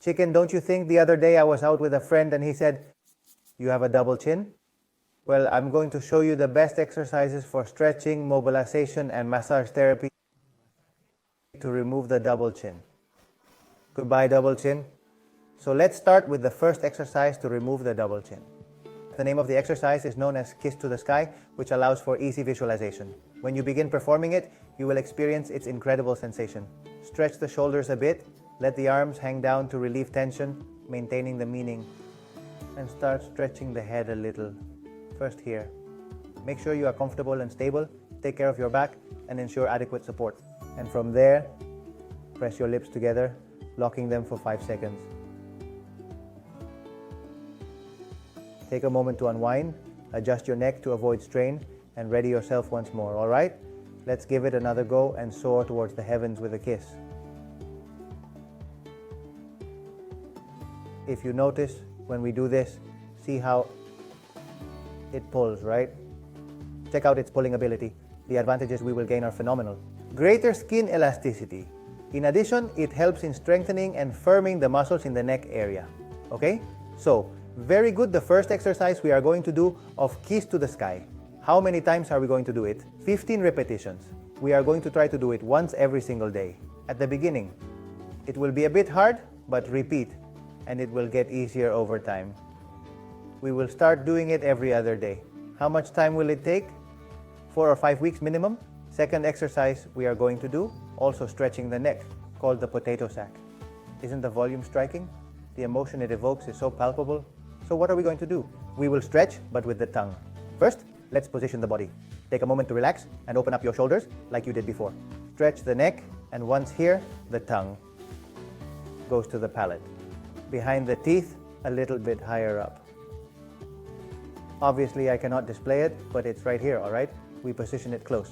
Chicken, don't you think the other day I was out with a friend and he said, you have a double chin? Well, I'm going to show you the best exercises for stretching, mobilization, and massage therapy to remove the double chin. Goodbye, double chin. So let's start with the first exercise to remove the double chin. The name of the exercise is known as Kiss to the Sky, which allows for easy visualization. When you begin performing it, you will experience its incredible sensation. Stretch the shoulders a bit, let the arms hang down to relieve tension, maintaining the meaning. And start stretching the head a little. First here. Make sure you are comfortable and stable, take care of your back, and ensure adequate support. And from there, press your lips together, locking them for 5 seconds. Take a moment to unwind, adjust your neck to avoid strain, and ready yourself once more, alright? Let's give it another go and soar towards the heavens with a kiss. If you notice, when we do this, see how it pulls, right? Check out its pulling ability. The advantages we will gain are phenomenal. Greater skin elasticity. In addition, it helps in strengthening and firming the muscles in the neck area. Okay? So, very good. The first exercise we are going to do of Kiss to the Sky. How many times are we going to do it? 15 repetitions. We are going to try to do it once every single day. At the beginning, it will be a bit hard, but repeat, and it will get easier over time. We will start doing it every other day. How much time will it take? 4 or 5 weeks minimum. Second exercise we are going to do, also stretching the neck, called the potato sack. Isn't the volume striking? The emotion it evokes is so palpable. So what are we going to do? We will stretch, but with the tongue. First, let's position the body. Take a moment to relax and open up your shoulders like you did before. Stretch the neck, and once here, the tongue goes to the palate. Behind the teeth, a little bit higher up. Obviously, I cannot display it, but it's right here, alright? We position it close.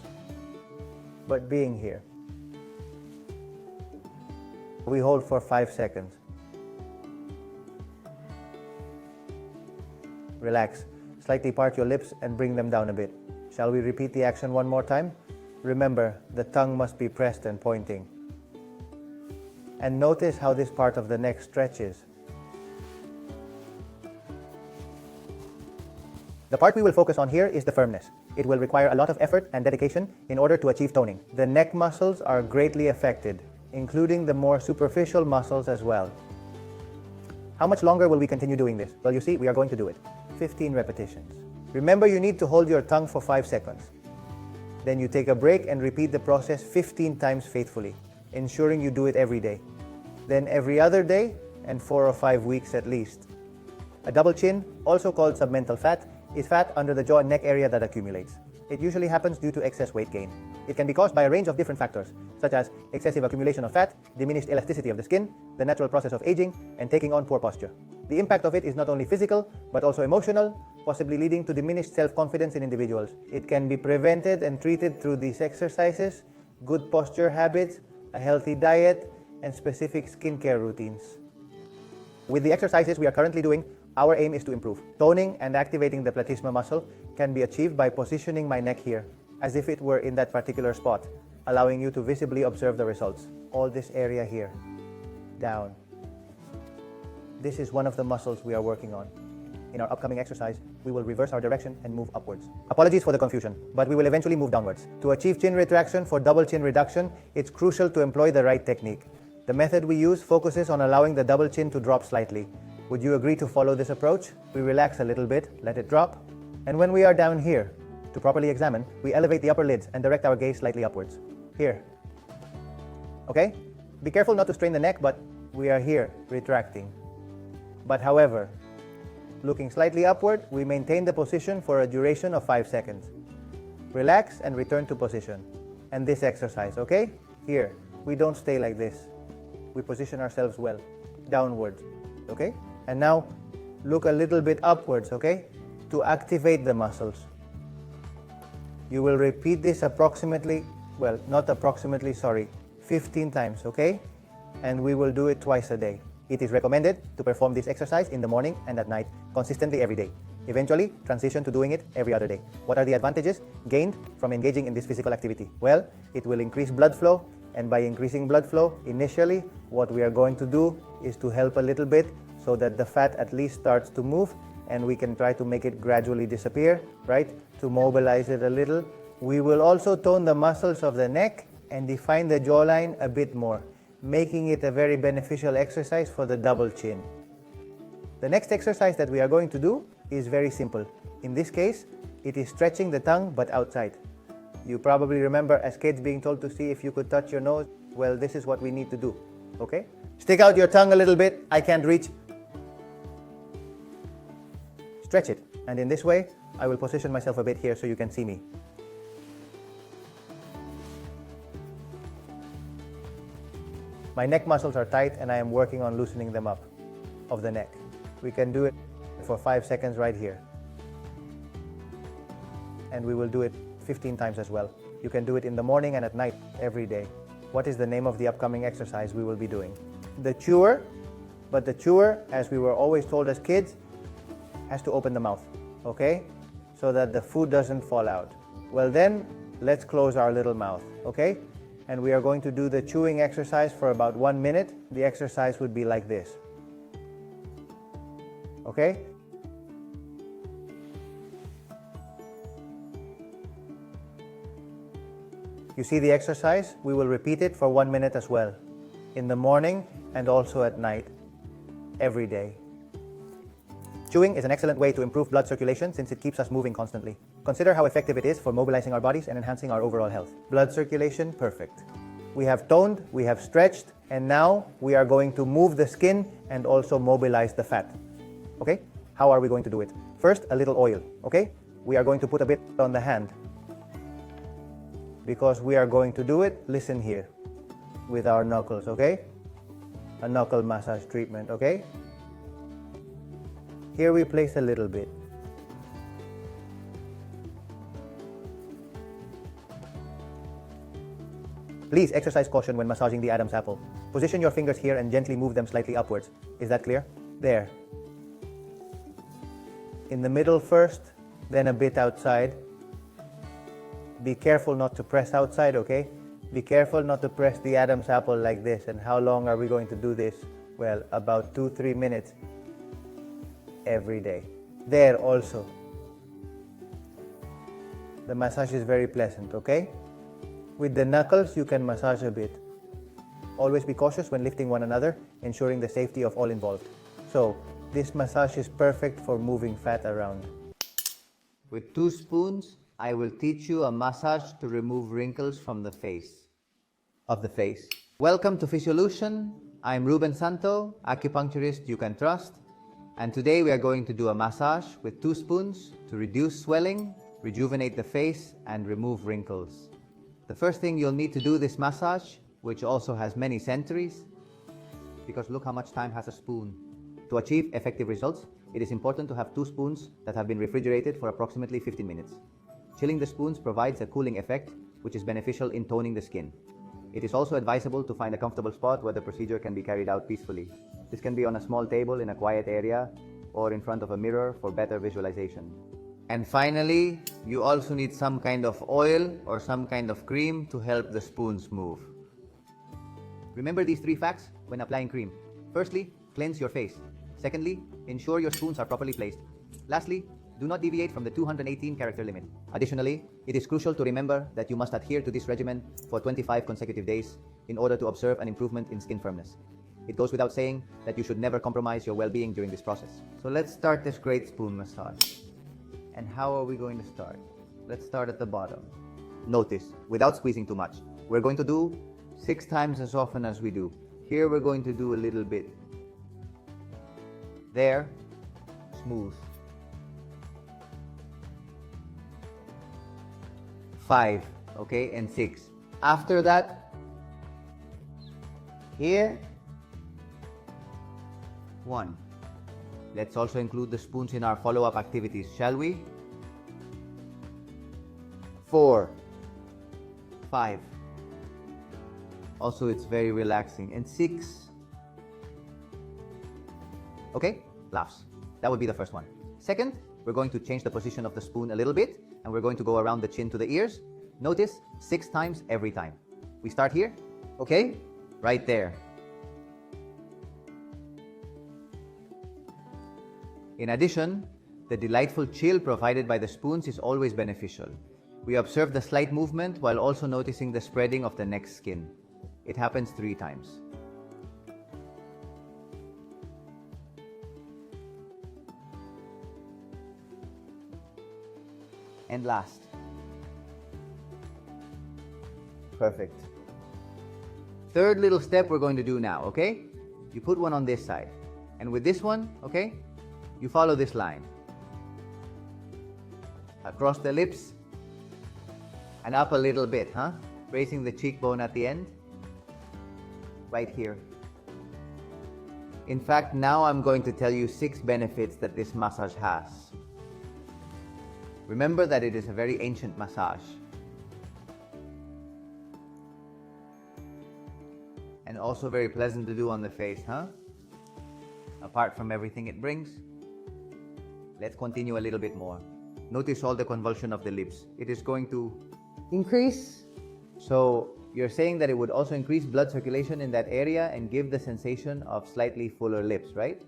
But being here. We hold for 5 seconds. Relax. Slightly part your lips and bring them down a bit. Shall we repeat the action one more time? Remember, the tongue must be pressed and pointing. And notice how this part of the neck stretches. The part we will focus on here is the firmness. It will require a lot of effort and dedication in order to achieve toning. The neck muscles are greatly affected, including the more superficial muscles as well. How much longer will we continue doing this? Well, you see, we are going to do it. 15 repetitions. Remember, you need to hold your tongue for 5 seconds. Then you take a break and repeat the process 15 times faithfully, ensuring you do it every day. Then every other day and 4 or 5 weeks at least. A double chin, also called submental fat, is fat under the jaw and neck area that accumulates. It usually happens due to excess weight gain. It can be caused by a range of different factors, such as excessive accumulation of fat, diminished elasticity of the skin, the natural process of aging, and taking on poor posture. The impact of it is not only physical, but also emotional, possibly leading to diminished self-confidence in individuals. It can be prevented and treated through these exercises, good posture habits, a healthy diet, and specific skincare routines. With the exercises we are currently doing, our aim is to improve. Toning and activating the platysma muscle can be achieved by positioning my neck here, as if it were in that particular spot, allowing you to visibly observe the results. All this area here, down. This is one of the muscles we are working on. In our upcoming exercise, we will reverse our direction and move upwards. Apologies for the confusion, but we will eventually move downwards. To achieve chin retraction for double chin reduction, it's crucial to employ the right technique. The method we use focuses on allowing the double chin to drop slightly. Would you agree to follow this approach? We relax a little bit, let it drop, and when we are down here, to properly examine, we elevate the upper lids and direct our gaze slightly upwards. Here. Okay? Be careful not to strain the neck, but we are here, retracting. But however, looking slightly upward, we maintain the position for a duration of 5 seconds. Relax and return to position. And this exercise, okay? Here, we don't stay like this. We position ourselves well, downwards, okay? And now, look a little bit upwards, okay? To activate the muscles. You will repeat this approximately, well, not approximately, sorry, 15 times, okay? And we will do it twice a day. It is recommended to perform this exercise in the morning and at night, consistently every day. Eventually, transition to doing it every other day. What are the advantages gained from engaging in this physical activity? Well, it will increase blood flow, And by increasing blood flow, initially, what we are going to do is to help a little bit so that the fat at least starts to move, and we can try to make it gradually disappear, right? To mobilize it a little. We will also tone the muscles of the neck and define the jawline a bit more, making it a very beneficial exercise for the double chin. The next exercise that we are going to do is very simple. In this case, it is stretching the tongue but outside. You probably remember as kids being told to see if you could touch your nose. Well, this is what we need to do, okay? Stick out your tongue a little bit. I can't reach. Stretch it. And in this way, I will position myself a bit here so you can see me. My neck muscles are tight and I am working on loosening them up of the neck. We can do it for 5 seconds right here. And we will do it 15 times as well. You can do it in the morning and at night every day. What is the name of the upcoming exercise we will be doing? The chewer. But the chewer, as we were always told as kids, has to open the mouth, okay? So that the food doesn't fall out. Well then, let's close our little mouth, okay? And we are going to do the chewing exercise for about 1 minute. The exercise would be like this. Okay? You see the exercise? We will repeat it for 1 minute as well. In the morning and also at night. Every day. Chewing is an excellent way to improve blood circulation since it keeps us moving constantly. Consider how effective it is for mobilizing our bodies and enhancing our overall health. Blood circulation, perfect. We have toned, we have stretched, and now we are going to move the skin and also mobilize the fat. Okay? How are we going to do it? First, a little oil, okay? We are going to put a bit on the hand. Because we are going to do it, listen here, with our knuckles, okay? A knuckle massage treatment, okay? Here we place a little bit. Please exercise caution when massaging the Adam's apple. Position your fingers here and gently move them slightly upwards. Is that clear? There. In the middle first, then a bit outside. Be careful not to press outside, okay? Be careful not to press the Adam's apple like this. And how long are we going to do this? Well, about 2-3 minutes every day. There also. The massage is very pleasant, okay? With the knuckles, you can massage a bit. Always be cautious when lifting one another, ensuring the safety of all involved. So, this massage is perfect for moving fat around. With 2 spoons, I will teach you a massage to remove wrinkles from the face. Welcome to Fisiolution. I'm Ruben Santo, acupuncturist you can trust. And today we are going to do a massage with 2 spoons to reduce swelling, rejuvenate the face, and remove wrinkles. The first thing you'll need to do this massage, which also has many centuries, because look how much time has a spoon. To achieve effective results, it is important to have 2 spoons that have been refrigerated for approximately 15 minutes. Chilling the spoons provides a cooling effect, which is beneficial in toning the skin. It is also advisable to find a comfortable spot where the procedure can be carried out peacefully. This can be on a small table in a quiet area or in front of a mirror for better visualization. And finally, you also need some kind of oil or some kind of cream to help the spoons move. Remember these 3 facts when applying cream. Firstly, cleanse your face. Secondly, ensure your spoons are properly placed. Lastly, do not deviate from the 218 character limit. Additionally, it is crucial to remember that you must adhere to this regimen for 25 consecutive days in order to observe an improvement in skin firmness. It goes without saying that you should never compromise your well-being during this process. So let's start this great spoon massage. And how are we going to start? Let's start at the bottom. Notice, without squeezing too much, we're going to do 6 times as often as we do. Here we're going to do a little bit. There, smooth. 5, okay, and 6. After that, here, 1. Let's also include the spoons in our follow-up activities, shall we? 4, 5. Also, it's very relaxing. And 6. Okay, laughs. That would be the first one. Second, we're going to change the position of the spoon a little bit, and we're going to go around the chin to the ears. Notice 6 times every time. We start here, Okay? Right there. In addition, the delightful chill provided by the spoons is always beneficial. We observe the slight movement while also noticing the spreading of the neck skin. It happens 3 times. And last. Perfect. Third little step we're going to do now, okay? You put one on this side. And with this one, okay, you follow this line. Across the lips and up a little bit, raising the cheekbone at the end. Right here. In fact, now I'm going to tell you 6 benefits that this massage has. Remember that it is a very ancient massage. And also very pleasant to do on the face, Apart from everything it brings. Let's continue a little bit more. Notice all the convulsion of the lips. It is going to increase. So you're saying that it would also increase blood circulation in that area and give the sensation of slightly fuller lips, right?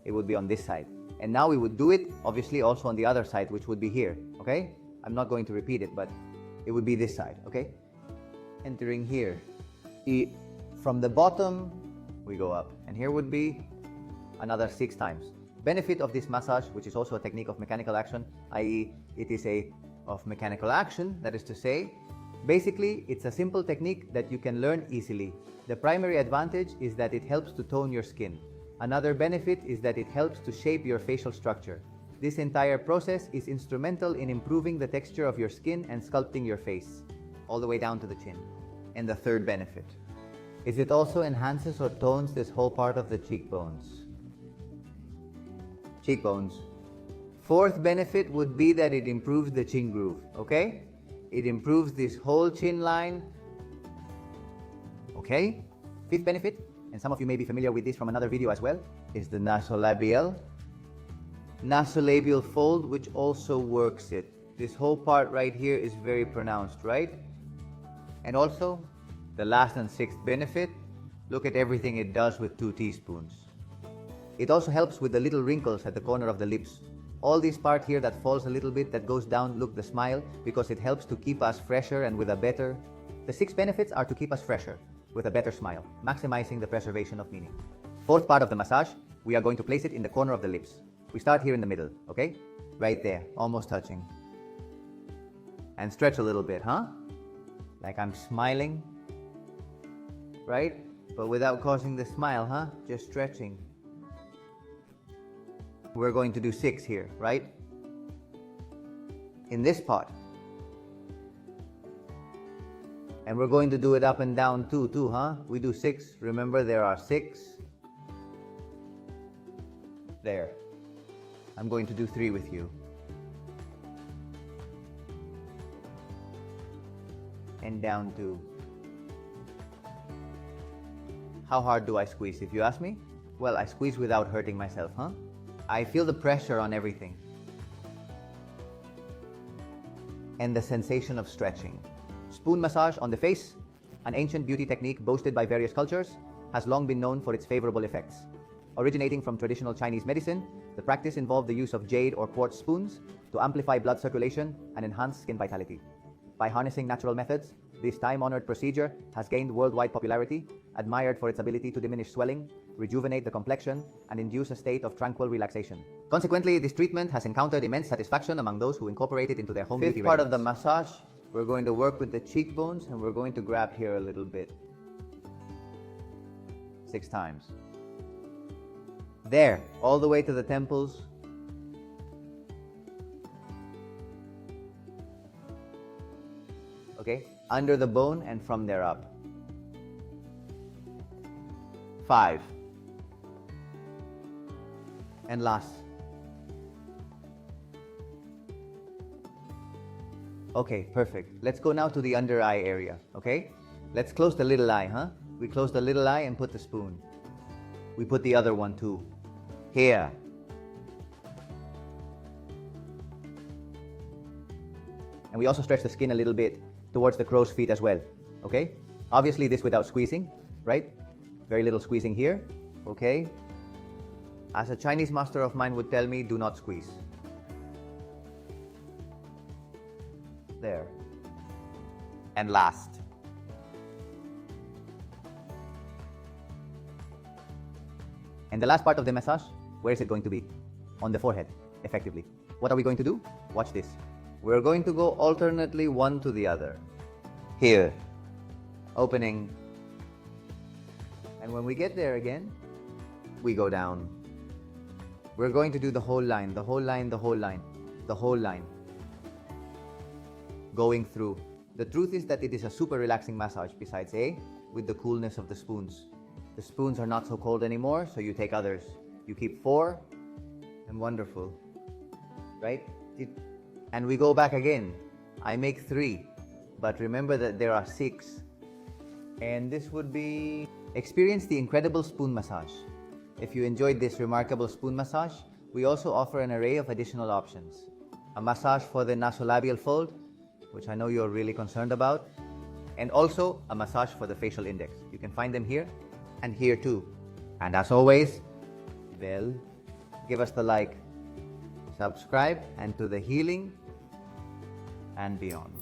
It would be on this side. And now we would do it, obviously, also on the other side, which would be here, okay? I'm not going to repeat it, but it would be this side, okay? Entering here. From the bottom, we go up. And here would be another 6 times. Benefit of this massage, which is also a technique of mechanical action, i.e. it is of mechanical action, that is to say, basically it's a simple technique that you can learn easily. The primary advantage is that it helps to tone your skin. Another benefit is that it helps to shape your facial structure. This entire process is instrumental in improving the texture of your skin and sculpting your face, all the way down to the chin. And the third benefit is it also enhances or tones this whole part of the cheekbones. Fourth benefit would be that it improves the chin groove, okay? It improves this whole chin line, okay? Fifth benefit, and some of you may be familiar with this from another video as well, is the nasolabial fold, which also works it. This whole part right here is very pronounced, right? And also, the last and 6th benefit, look at everything it does with 2 teaspoons. It also helps with the little wrinkles at the corner of the lips. All this part here that falls a little bit, that goes down, look, the smile, because it helps to keep us fresher and with a better... The 6 benefits are to keep us fresher, with a better smile, maximizing the preservation of meaning. Fourth part of the massage, we are going to place it in the corner of the lips. We start here in the middle, okay? Right there, almost touching. And stretch a little bit, Like I'm smiling, right? But without causing the smile, Just stretching. We're going to do 6 here, right? In this part. And we're going to do it up and down too, We do 6. Remember, there are 6. There. I'm going to do 3 with you. And down 2. How hard do I squeeze, if you ask me? Well, I squeeze without hurting myself, I feel the pressure on everything. And the sensation of stretching. Spoon massage on the face, an ancient beauty technique boasted by various cultures, has long been known for its favorable effects. Originating from traditional Chinese medicine, the practice involved the use of jade or quartz spoons to amplify blood circulation and enhance skin vitality. By harnessing natural methods, this time-honored procedure has gained worldwide popularity, admired for its ability to diminish swelling, rejuvenate the complexion, and induce a state of tranquil relaxation. Consequently, this treatment has encountered immense satisfaction among those who incorporate it into their home beauty regimens. Fifth part of the massage, we're going to work with the cheekbones, and we're going to grab here a little bit. 6 times. There, all the way to the temples. Okay, under the bone and from there up. 5. And last. Okay, perfect. Let's go now to the under eye area, okay? Let's close the little eye, We close the little eye and put the spoon. We put the other one too. Here. And we also stretch the skin a little bit towards the crow's feet as well, okay? Obviously this without squeezing, right? Very little squeezing here, okay? As a Chinese master of mine would tell me, do not squeeze. There. And last. And the last part of the massage, where is it going to be? On the forehead, effectively. What are we going to do? Watch this. We're going to go alternately one to the other. Here. Opening. And when we get there again, we go down. We're going to do the whole line, the whole line, the whole line, the whole line. Going through. The truth is that it is a super relaxing massage besides with the coolness of the spoons. The spoons are not so cold anymore, so you take others. You keep 4 and wonderful, right? And we go back again. I make 3, but remember that there are 6. And this would be... Experience the incredible spoon massage. If you enjoyed this remarkable spoon massage, we also offer an array of additional options. A massage for the nasolabial fold, which I know you're really concerned about, and also a massage for the facial index. You can find them here and here too. And as always, well, give us the like, subscribe, and to the healing and beyond.